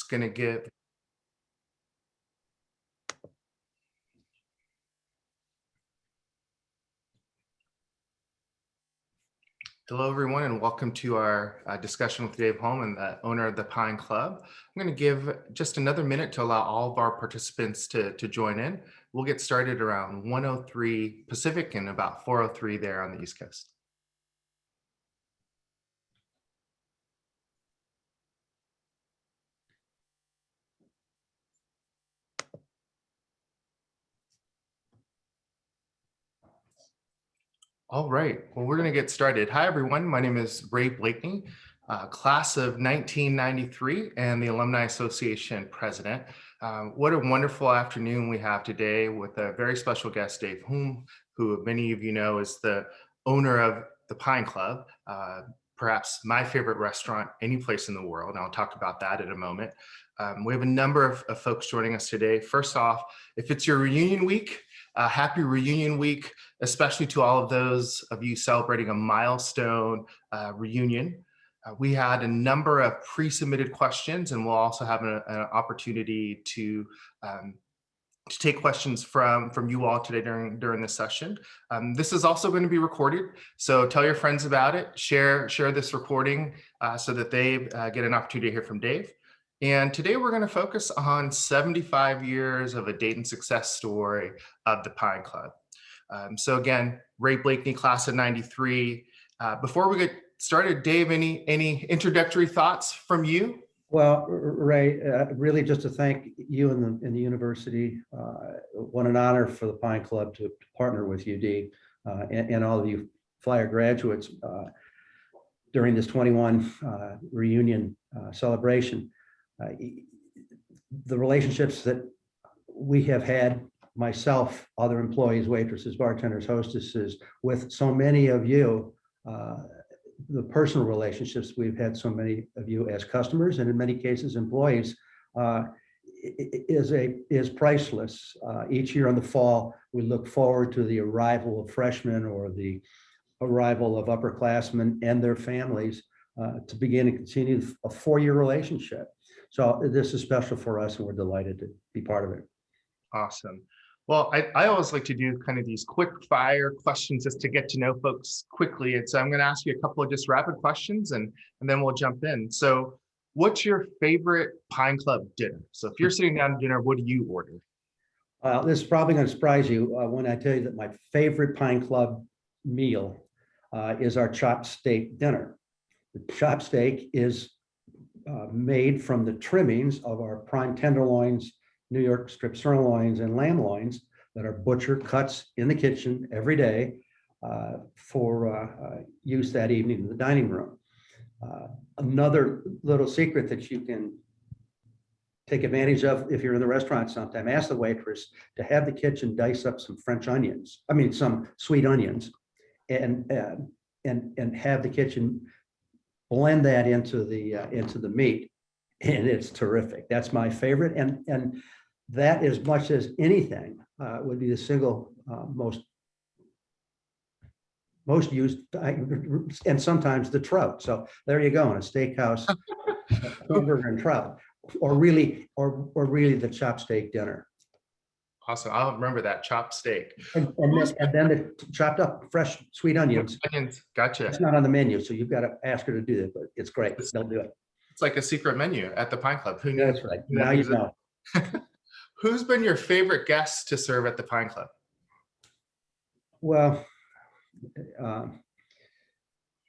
Just going to give hello, everyone, and welcome to our discussion with Dave Hulme, the owner of the Pine Club. I'm going to give just another minute to allow all of our participants to join in. We'll get started around 1:03 Pacific and about 4:03 there on the East Coast. All right, well, we're going to get started. Hi, everyone. My name is Ray Blakeney, class of 1993 and the Alumni Association president. What a wonderful afternoon we have today with a very special guest, Dave Hulme, who many of you know is the owner of the Pine Club, perhaps my favorite restaurant any place in the world. And I'll talk about that in a moment. We have a number of folks joining us today. First off, if it's your reunion week, happy reunion week, especially to all of those of you celebrating a milestone reunion. We had a number of pre-submitted questions, and we'll also have an opportunity to take questions from you all today during this session. This is also going to be recorded, so tell your friends about it. Share this recording so that they get an opportunity to hear from Dave. And today we're going to focus on 75 years of a Dayton success story of the Pine Club. So again, Ray Blakeney, class of 93. Before we get started, Dave, any introductory thoughts from you? Well, Ray, really just to thank you and the university. What an honor for the Pine Club to partner with UD and all of you Flyer graduates during this 21 reunion celebration. The relationships that we have had, myself, other employees, waitresses, bartenders, hostesses, with so many of you, the personal relationships we've had so many of you as customers and in many cases employees is priceless. Each year in the fall, we look forward to the arrival of freshmen or the arrival of upperclassmen and their families to begin and continue a four-year relationship. So this is special for us, and we're delighted to be part of it. Awesome. Well, I always like to do kind of these quick fire questions just to get to know folks quickly. And so I'm going to ask you a couple of just rapid questions and then we'll jump in. So what's your favorite Pine Club dinner? So if you're sitting down to dinner, what do you order? This is probably going to surprise you when I tell you that my favorite Pine Club meal is our chopped steak dinner. The chopped steak is made from the trimmings of our prime tenderloins, New York strip sirloins, and lamb loins that our butcher cuts in the kitchen every day for use that evening in the dining room. Another little secret that you can take advantage of if you're in the restaurant sometime, ask the waitress to have the kitchen dice up some some sweet onions, and have the kitchen blend that into the meat, and it's terrific. That's my favorite, and that, as much as anything, would be the single most used, and sometimes the trout. So there you go, in a steakhouse, hamburger and trout, or really the chopped steak dinner. Awesome. I'll remember that chopped steak. And then the chopped up fresh sweet onions. Gotcha. It's not on the menu, so you've got to ask her to do that, but it's great. They'll do it. It's like a secret menu at the Pine Club. Who knew? That's right. Now you know. Who's been your favorite guest to serve at the Pine Club? Well, the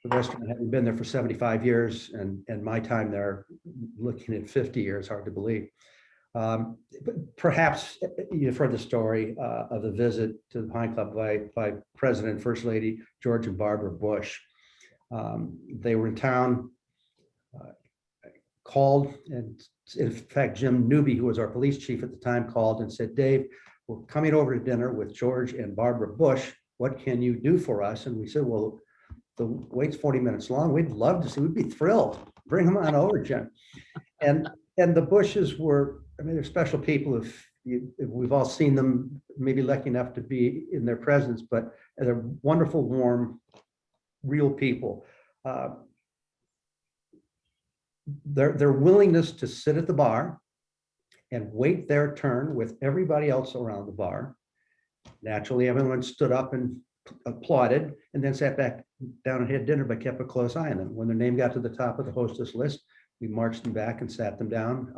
restaurant having been there for 75 years and my time there looking at 50 years, hard to believe. But perhaps you've heard the story of the visit to the Pine Club by President and First Lady George and Barbara Bush. They were in town, called, and in fact, Jim Newby, who was our police chief at the time, called and said, "Dave, we're coming over to dinner with George and Barbara Bush. What can you do for us?" And we said, "Well, the wait's 40 minutes long. We'd love to see. We'd be thrilled. Bring them on over, Jim." And the Bushes were, I mean, they're special people. If we've all seen them, maybe lucky enough to be in their presence, but they're wonderful, warm, real people. their willingness to sit at the bar and wait their turn with everybody else around the bar. Naturally, everyone stood up and applauded and then sat back down and had dinner, but kept a close eye on them. When their name got to the top of the hostess list, we marched them back and sat them down,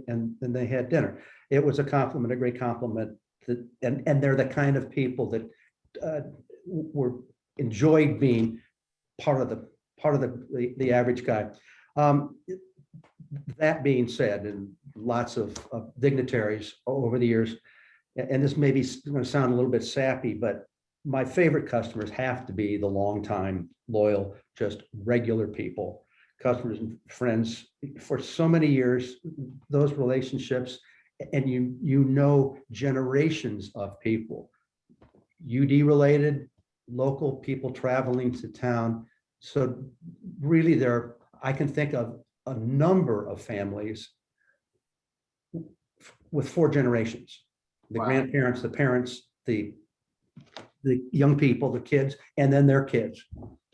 and then they had dinner. It was a compliment, a great compliment. And they're the kind of people that were enjoyed being part of the average guy. That being said, and lots of dignitaries over the years, and this may be going to sound a little bit sappy, but my favorite customers have to be the longtime, loyal, just regular people, customers and friends for so many years, those relationships, and you know generations of people, UD related, local people traveling to town. So really I can think of a number of families with 4 generations, the Wow. grandparents, the parents, the young people, the kids, and then their kids,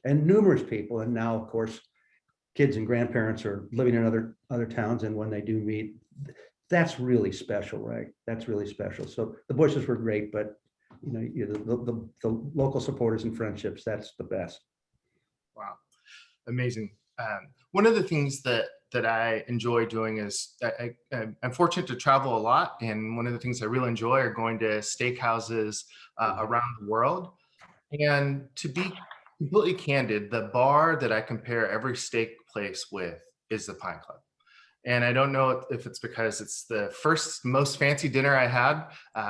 and numerous people. And now, of course, kids and grandparents are living in other towns. And when they do meet, that's really special, right? That's really special. So the Bushes were great, but the local supporters and friendships, that's the best. Wow, amazing. One of the things that I enjoy doing is I'm fortunate to travel a lot, and one of the things I really enjoy are going to steakhouses around the world. And to be completely candid, the bar that I compare every steak place with is the Pine Club. And I don't know if it's because it's the first most fancy dinner I had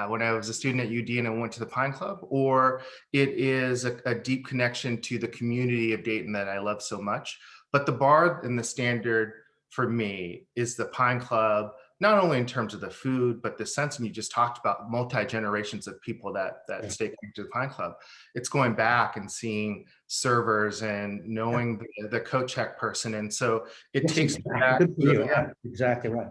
when I was a student at UD and I went to the Pine Club, or it is a deep connection to the community of Dayton that I love so much. But the bar and the standard for me is the Pine Club, not only in terms of the food, but the sense, and you just talked about multi-generations of people that stay connected to the Pine Club. It's going back and seeing servers and knowing the coat check person. And so it takes me back. Good for you. Yeah, exactly right.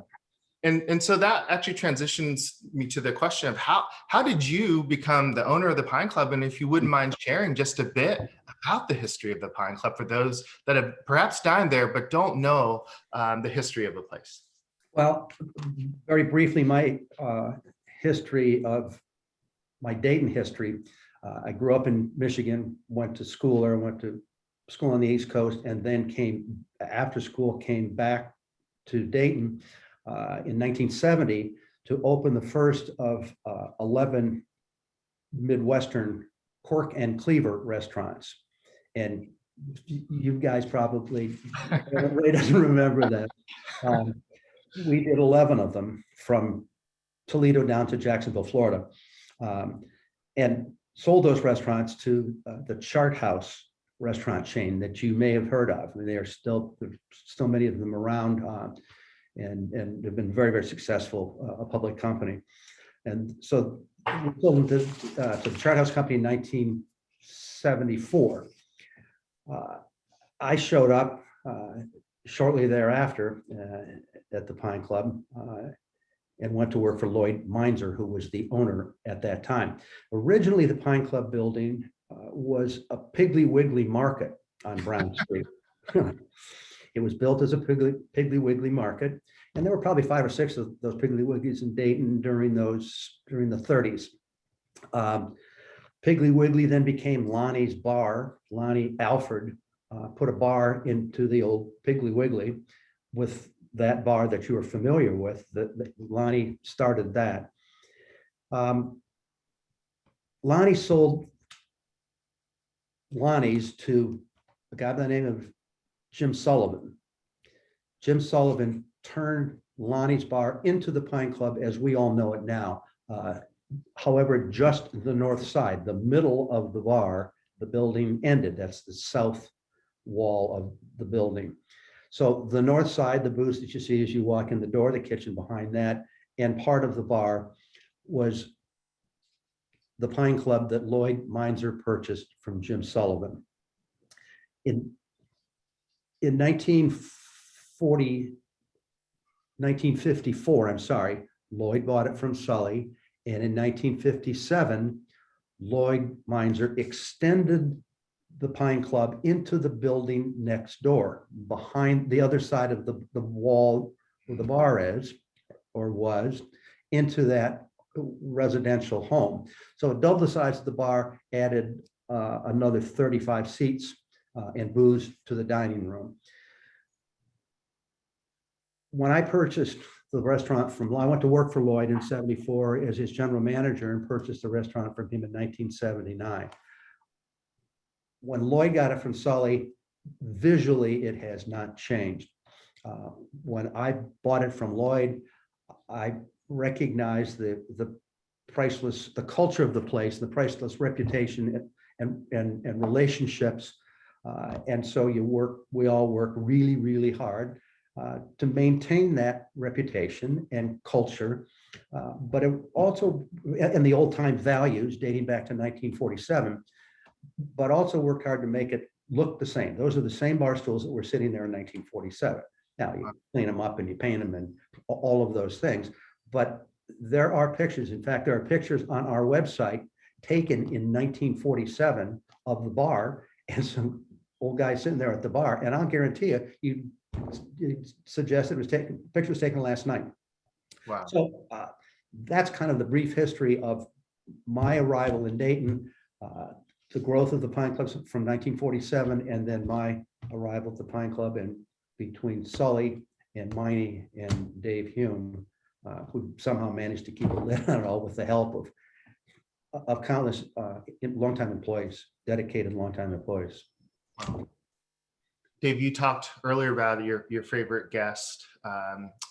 And so that actually transitions me to the question of how did you become the owner of the Pine Club? And if you wouldn't mind sharing just a bit about the history of the Pine Club for those that have perhaps dined there but don't know the history of the place. Well, very briefly, my history of my Dayton history. I grew up in Michigan, went to school on the East Coast, and then after school, came back to Dayton in 1970 to open the first of 11 Midwestern pork and cleaver restaurants. And you guys probably, Ray doesn't remember that. We did 11 of them from Toledo down to Jacksonville, Florida, and sold those restaurants to the Chart House restaurant chain that you may have heard of. I mean, there's still many of them around, and have been very, very successful, a public company. And so we sold them to the Chart House Company in 1974. I showed up shortly thereafter at the Pine Club and went to work for Lloyd Meinzer, who was the owner at that time. Originally, the Pine Club building was a Piggly Wiggly market on Brown Street. It was built as a Piggly Wiggly market, and there were probably 5 or 6 of those Piggly Wigglies in Dayton during the 30s. Piggly Wiggly then became Lonnie's Bar. Lonnie Alford put a bar into the old Piggly Wiggly with that bar that you are familiar with. Lonnie started that. Lonnie sold Lonnie's to a guy by the name of Jim Sullivan. Jim Sullivan turned Lonnie's Bar into the Pine Club as we all know it now. However, just the north side, the middle of the bar, the building ended. That's the south wall of the building. So the north side, the booth that you see as you walk in the door, the kitchen behind that, and part of the bar was the Pine Club that Lloyd Meinzer purchased from Jim Sullivan. In 1954, I'm sorry, Lloyd bought it from Sully. And in 1957, Lloyd Meinzer extended the Pine Club into the building next door, behind the other side of the wall where the bar is or was, into that residential home. So it doubled the size of the bar, added another 35 seats and booze to the dining room. When I purchased the restaurant from, I went to work for Lloyd in '74 as his general manager and purchased the restaurant from him in 1979. When Lloyd got it from Sully, visually, it has not changed. When I bought it from Lloyd, I recognized the priceless, the culture of the place, the priceless reputation and relationships. And so we all work really, really hard to maintain that reputation and culture, but it also, and the old time values dating back to 1947, but also worked hard to make it look the same. Those are the same bar stools that were sitting there in 1947. Now you clean them up and you paint them and all of those things, but there are pictures. In fact, there are pictures on our website taken in 1947 of the bar and some old guy sitting there at the bar. And I'll guarantee you suggested it was taken, picture was taken last night. Wow. So that's kind of the brief history of my arrival in Dayton, the growth of the Pine Club from 1947, and then my arrival at the Pine Club, and between Sully and Miney and Dave Hulme, who somehow managed to keep a lid on it all with the help of countless longtime employees, dedicated longtime employees. Wow. Dave, you talked earlier about your favorite guest,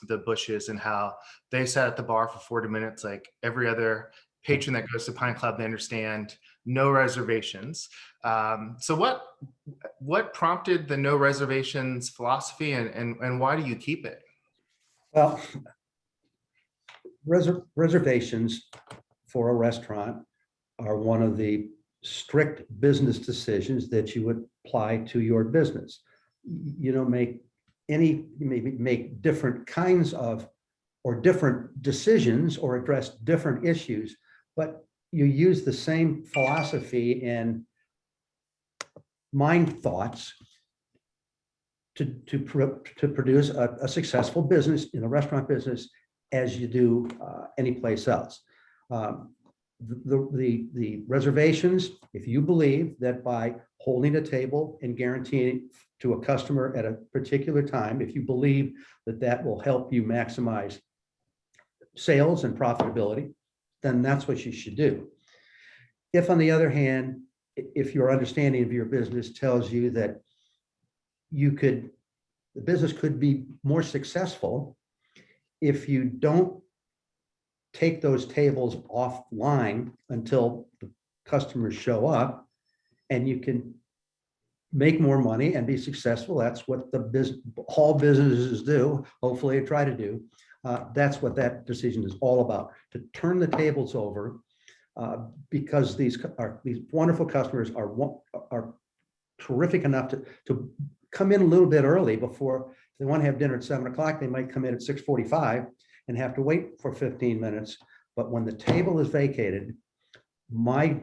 the Bushes, and how they sat at the bar for 40 minutes, like every other patron that goes to Pine Club. They understand no reservations. So what prompted the no reservations philosophy, and why do you keep it? Well, reservations for a restaurant are one of the strict business decisions that you would apply to your business. You don't make any, you maybe make different kinds of or different decisions or address different issues, but you use the same philosophy and mind thoughts to produce a successful business in the restaurant business as you do any place else. The reservations, if you believe that by holding a table and guaranteeing to a customer at a particular time, if you believe that that will help you maximize sales and profitability, then that's what you should do. If, on the other hand, if your understanding of your business tells you that the business could be more successful if you don't take those tables offline until the customers show up, and you can make more money and be successful. That's what all businesses do. Hopefully they try to do. That's what that decision is all about, to turn the tables over, because these wonderful customers are terrific enough to come in a little bit early. Before, if they want to have dinner at 7 o'clock, they might come in at 6:45 and have to wait for 15 minutes. But when the table is vacated, my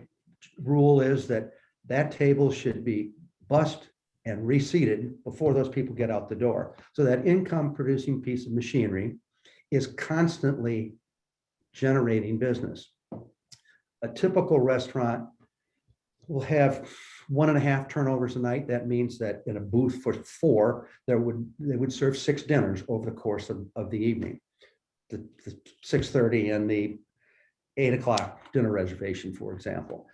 rule is that that table should be bussed and reseated before those people get out the door. So that income producing piece of machinery is constantly generating business. A typical restaurant will have 1.5 turnovers a night. That means that in a booth for 4, they would serve 6 dinners over the course of the evening. The 6:30 and the 8 o'clock dinner reservation, for example.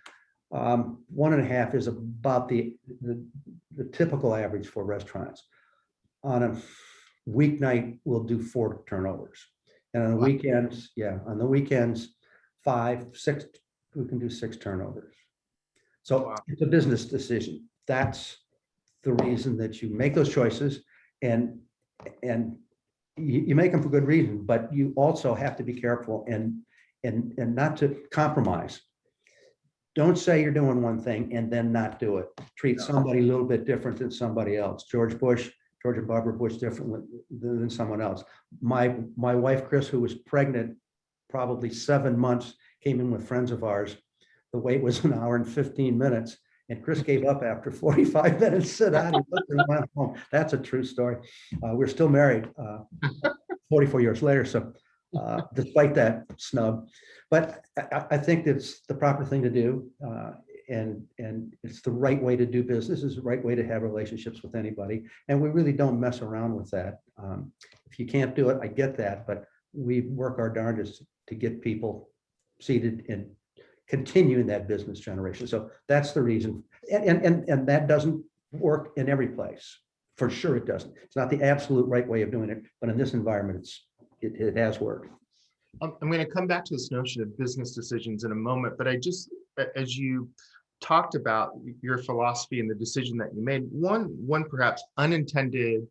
1.5 is about the typical average for restaurants. On a weeknight, we'll do 4 turnovers. And on the weekends, on the weekends, 5, 6, we can do 6 turnovers. So it's a business decision. That's the reason that you make those choices, and you make them for good reason, but you also have to be careful and not to compromise. Don't say you're doing one thing and then not do it. Treat somebody a little bit different than somebody else. George and Barbara Bush different than someone else. My wife, Chris, who was pregnant probably 7 months, came in with friends of ours. The wait was 1 hour and 15 minutes. And Chris gave up after 45 minutes, sit down, he looked and went home. That's a true story. We're still married 44 years later. So despite that snub, but I think it's the proper thing to do. And it's the right way to do business, is the right way to have relationships with anybody. And we really don't mess around with that. If you can't do it, I get that, but we work our darndest to get people seated and continuing that business generation. So that's the reason. And that doesn't work in every place. For sure it doesn't. It's not the absolute right way of doing it, but in this environment, it has worked. I'm going to come back to this notion of business decisions in a moment, but as you talked about your philosophy and the decision that you made, one perhaps unintended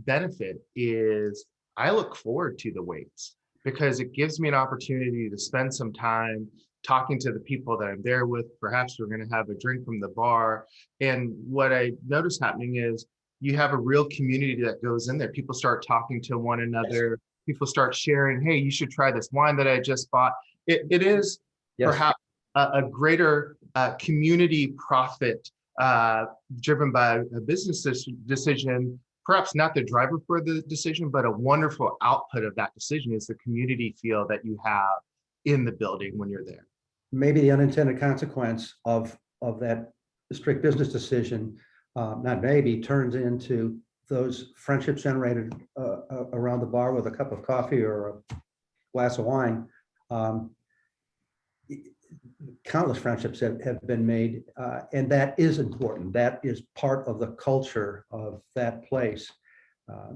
benefit is I look forward to the waits, because it gives me an opportunity to spend some time talking to the people that I'm there with. Perhaps we're going to have a drink from the bar. And what I notice happening is you have a real community that goes in there. People start talking to one another. People start sharing, hey, you should try this wine that I just bought. It is perhaps a greater community profit driven by a business decision, perhaps not the driver for the decision, but a wonderful output of that decision is the community feel that you have in the building when you're there. Maybe the unintended consequence of that strict business decision, not maybe, turns into those friendships generated around the bar with a cup of coffee or a glass of wine. Countless friendships have been made, and that is important. That is part of the culture of that place. I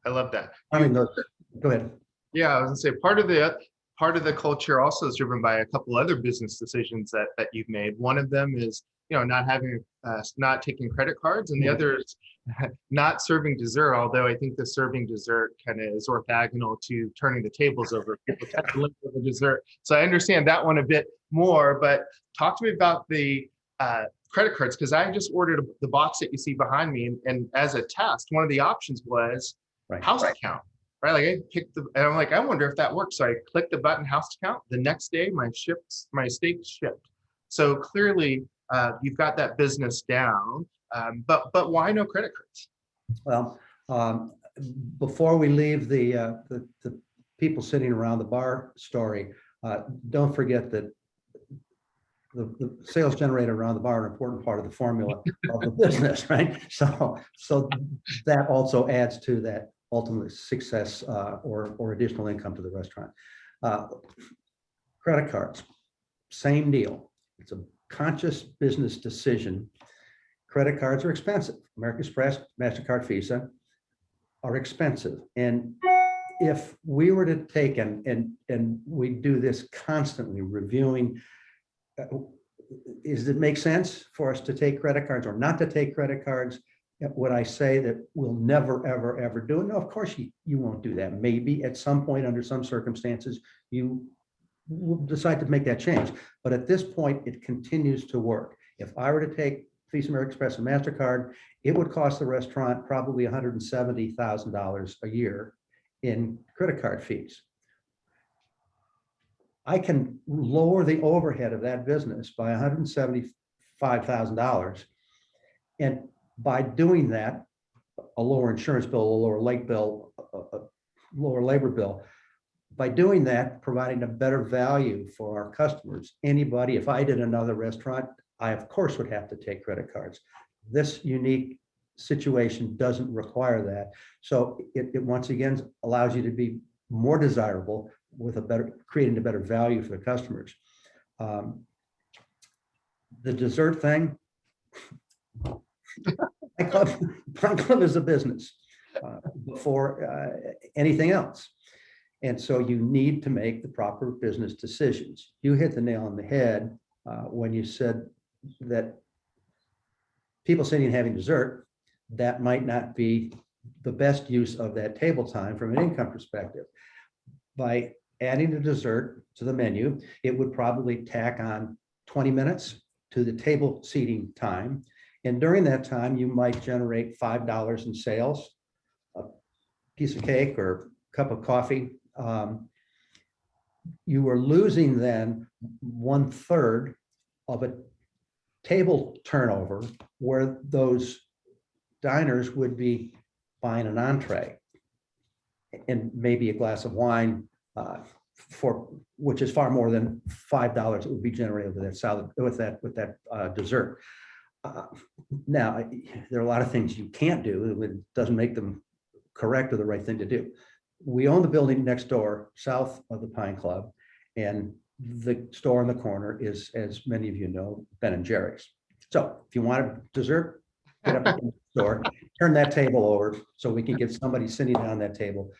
love that. I mean, go ahead. Yeah, I was gonna say part of the culture also is driven by a couple other business decisions that you've made. One of them is, not taking credit cards, and the other is not serving dessert. Although I think the serving dessert kind of is orthogonal to turning the tables over. People tend to look for the dessert, so I understand that one a bit more. But talk to me about the credit cards, because I just ordered the box that you see behind me, and as a test, one of the options was house account. Right, like I picked and I'm like, I wonder if that works. So I clicked the button, house account. The next day, my steak shipped. So clearly, you've got that business down. But why no credit cards? Well, before we leave the people sitting around the bar story, don't forget that the sales generated around the bar are an important part of the formula of the business, right? So that also adds to that ultimate success or additional income to the restaurant. Credit cards, same deal. It's a conscious business decision. Credit cards are expensive. American Express, MasterCard, Visa are expensive. And if we were to take and we do this constantly, reviewing, does it make sense for us to take credit cards or not to take credit cards? Would I say that we'll never, ever, ever do it? No, of course you won't do that. Maybe at some point, under some circumstances, you will decide to make that change. But at this point, it continues to work. If I were to take Visa, American Express, and MasterCard, it would cost the restaurant probably $170,000 a year in credit card fees. I can lower the overhead of that business by $175,000. And by doing that, a lower insurance bill, a lower light bill, a lower labor bill, by doing that, providing a better value for our customers. Anybody, if I did another restaurant, I of course would have to take credit cards. This unique situation doesn't require that. So it once again allows you to be more desirable with creating a better value for the customers. The dessert thing, Pine Club is a business before anything else. And so you need to make the proper business decisions. You hit the nail on the head when you said that people sitting and having dessert, that might not be the best use of that table time from an income perspective. By adding the dessert to the menu, it would probably tack on 20 minutes to the table seating time. And during that time, you might generate $5 in sales, a piece of cake or a cup of coffee. you are losing then 1/3 of a table turnover where those diners would be buying an entree and maybe a glass of wine for which is far more than $5 that would be generated with that salad with that dessert. Now, there are a lot of things you can't do. It doesn't make them correct or the right thing to do. We own the building next door, south of the Pine Club, and the store in the corner is, as many of you know, Ben and Jerry's. So if you want a dessert, get up at the store, turn that table over so we can get somebody sitting down that table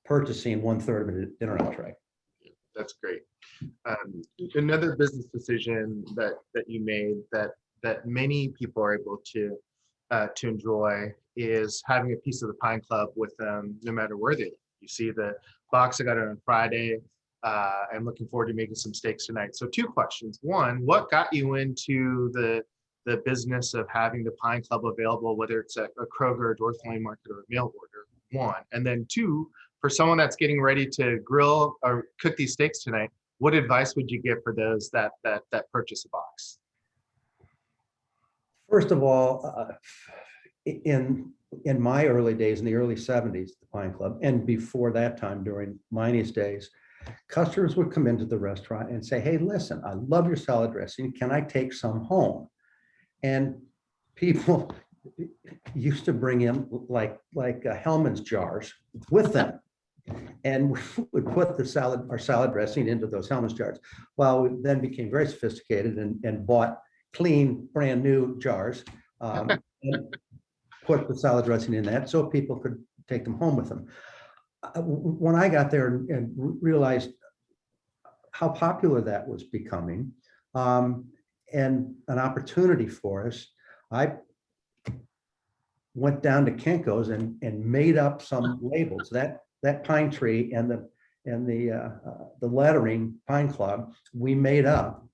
purchasing 1/3 of a dinner entree. That's great. Another business decision that you made that many people are able to enjoy is having a piece of the Pine Club with them no matter where they live. You see the box I got it on Friday. I'm looking forward to making some steaks tonight. So 2 questions. One, what got you into the business of having the Pine Club available, whether it's a Kroger, Dorothy Lane Market, or a mail order? 1. And then 2, for someone that's getting ready to grill or cook these steaks tonight, what advice would you give for those that purchase a box? First of all, in my early days, in the early 70s, the Pine Club, and before that time during Miney's days, customers would come into the restaurant and say, hey, listen, I love your salad dressing. Can I take some home? And people used to bring in like Hellman's jars with them. And we would put our salad dressing into those Hellman's jars. Well, we then became very sophisticated and bought clean, brand new jars and put the salad dressing in that so people could take them home with them. When I got there and realized how popular that was becoming and an opportunity for us, I went down to Kinko's and made up some labels. That pine tree and the lettering Pine Club we made up.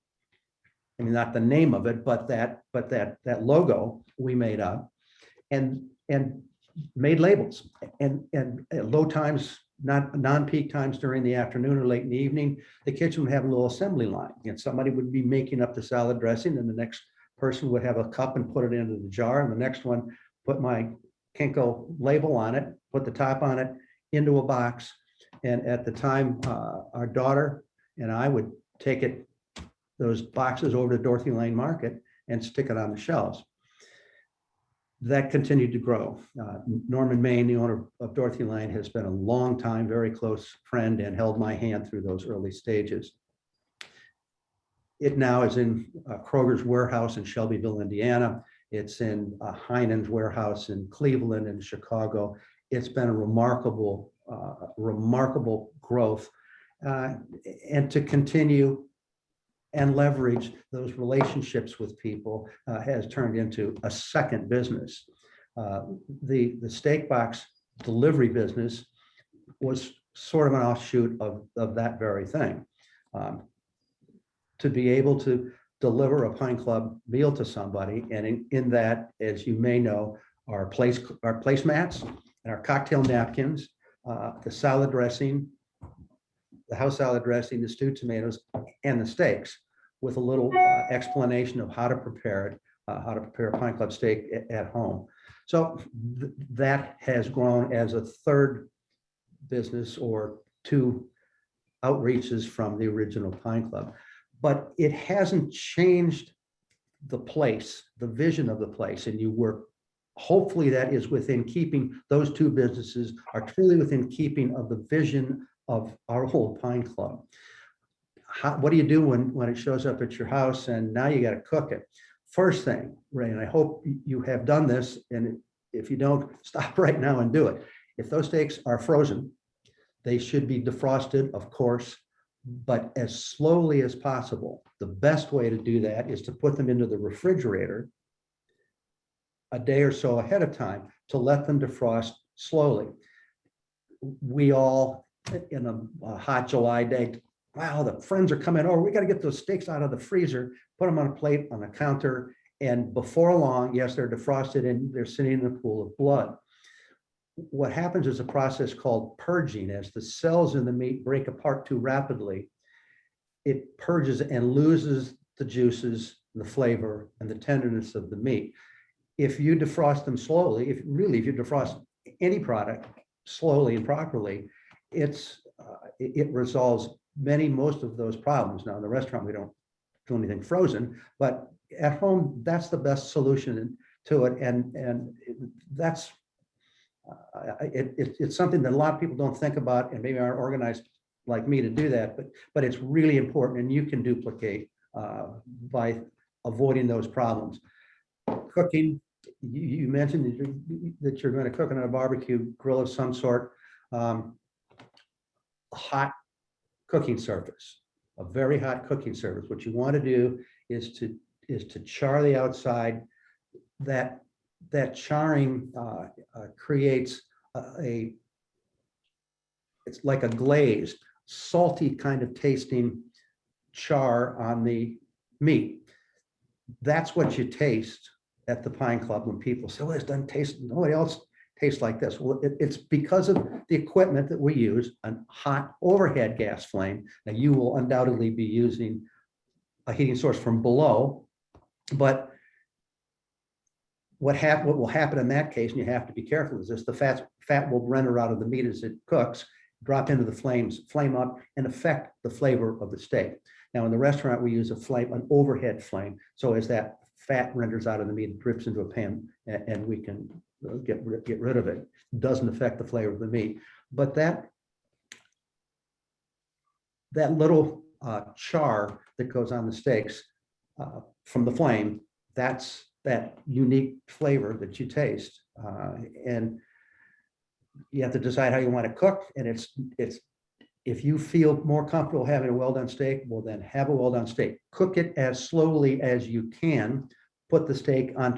I mean, not the name of it, but that logo we made up and made labels and at low times, not non-peak times during the afternoon or late in the evening, the kitchen would have a little assembly line and somebody would be making up the salad dressing and the next person would have a cup and put it into the jar and the next one put my Kinko label on it, put the top on it into a box. And at the time, our daughter and I would take those boxes over to Dorothy Lane Market and stick it on the shelves. That continued to grow. Norman Main, the owner of Dorothy Lane, has been a long time, very close friend and held my hand through those early stages. It now is in Kroger's warehouse in Shelbyville, Indiana. It's in Heinen's warehouse in Cleveland and Chicago. It's been a remarkable growth and to continue and leverage those relationships with people has turned into a second business. The steak box delivery business was sort of an offshoot of that very thing. To be able to deliver a Pine Club meal to somebody, and in that, as you may know, our placemats and our cocktail napkins, the salad dressing, the house salad dressing, the stewed tomatoes, and the steaks, with a little explanation of how to prepare it, how to prepare a Pine Club steak at home. So that has grown as a third business or 2 outreaches from the original Pine Club. But it hasn't changed the place, the vision of the place, and you work. Hopefully that is within keeping, those 2 businesses are truly within keeping of the vision of our whole Pine Club. What do you do when it shows up at your house and now you got to cook it? First thing, Ray, and I hope you have done this, and if you don't, stop right now and do it. If those steaks are frozen, they should be defrosted, of course, but as slowly as possible. The best way to do that is to put them into the refrigerator a day or so ahead of time to let them defrost slowly. We all, in a hot July day, wow, the friends are coming over. We got to get those steaks out of the freezer, put them on a plate on the counter. And before long, yes, they're defrosted and they're sitting in a pool of blood. what happens is a process called purging. As the cells in the meat break apart too rapidly, it purges and loses the juices, the flavor, and the tenderness of the meat. If you defrost them slowly, if you defrost any product slowly and properly, it resolves most of those problems. Now in the restaurant, we don't do anything frozen, but at home, that's the best solution to it. And that's it's something that a lot of people don't think about and maybe aren't organized like me to do that, but it's really important, and you can duplicate by avoiding those problems. Cooking, you mentioned that you're going to cook on a barbecue grill of some sort. Hot cooking surface, a very hot cooking surface. What you want to do is to char the outside. That charring creates it's like a glazed, salty kind of tasting char on the meat. That's what you taste at the Pine Club when people say, well, it doesn't taste, nobody else tastes like this. Well, it's because of the equipment that we use, a hot overhead gas flame. Now you will undoubtedly be using a heating source from below, but what will happen in that case, and you have to be careful, is this: the fat will render out of the meat as it cooks, drop into the flames, flame up, and affect the flavor of the steak. Now in the restaurant, we use an overhead flame. So as that fat renders out of the meat, it drips into a pan, and we can get rid of it. It doesn't affect the flavor of the meat. But that little char that goes on the steaks from the flame, that's that unique flavor that you taste. And you have to decide how you want to cook. And it's if you feel more comfortable having a well-done steak, well, then have a well-done steak. Cook it as slowly as you can. Put the steak on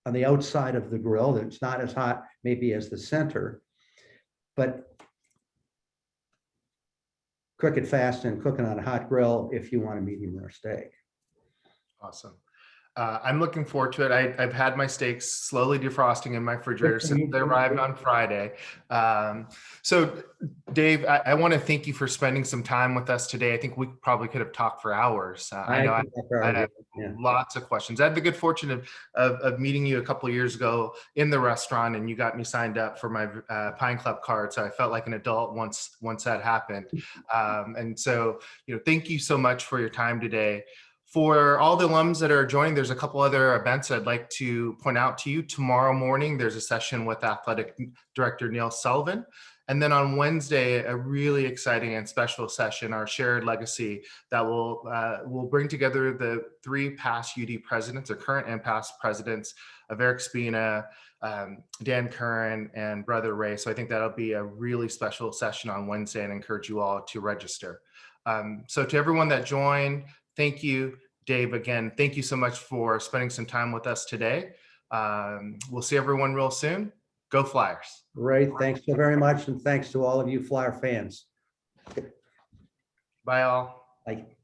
the outside of the grill. That it's not as hot maybe as the center, but cook it fast and cook it on a hot grill if you want a medium rare steak. Awesome. I'm looking forward to it. I've had my steaks slowly defrosting in my refrigerator since they arrived on Friday. So Dave, I want to thank you for spending some time with us today. I think we probably could have talked for hours. I know I had lots of questions. I had the good fortune of meeting you a couple of years ago in the restaurant, and you got me signed up for my Pine Club card. So I felt like an adult once that happened. And so, thank you so much for your time today. For all the alums that are joining, there's a couple other events I'd like to point out to you. Tomorrow morning, there's a session with Athletic Director Neil Sullivan. And then on Wednesday, a really exciting and special session, our Shared Legacy, that will bring together the 3 past UD presidents, or current and past presidents, of Eric Spina, Dan Curran, and Brother Ray. So I think that'll be a really special session on Wednesday, and encourage you all to register. So to everyone that joined, thank you. Dave, again, thank you so much for spending some time with us today. We'll see everyone real soon. Go Flyers. Great. Thanks so very much. And thanks to all of you Flyer fans. Bye all. Bye.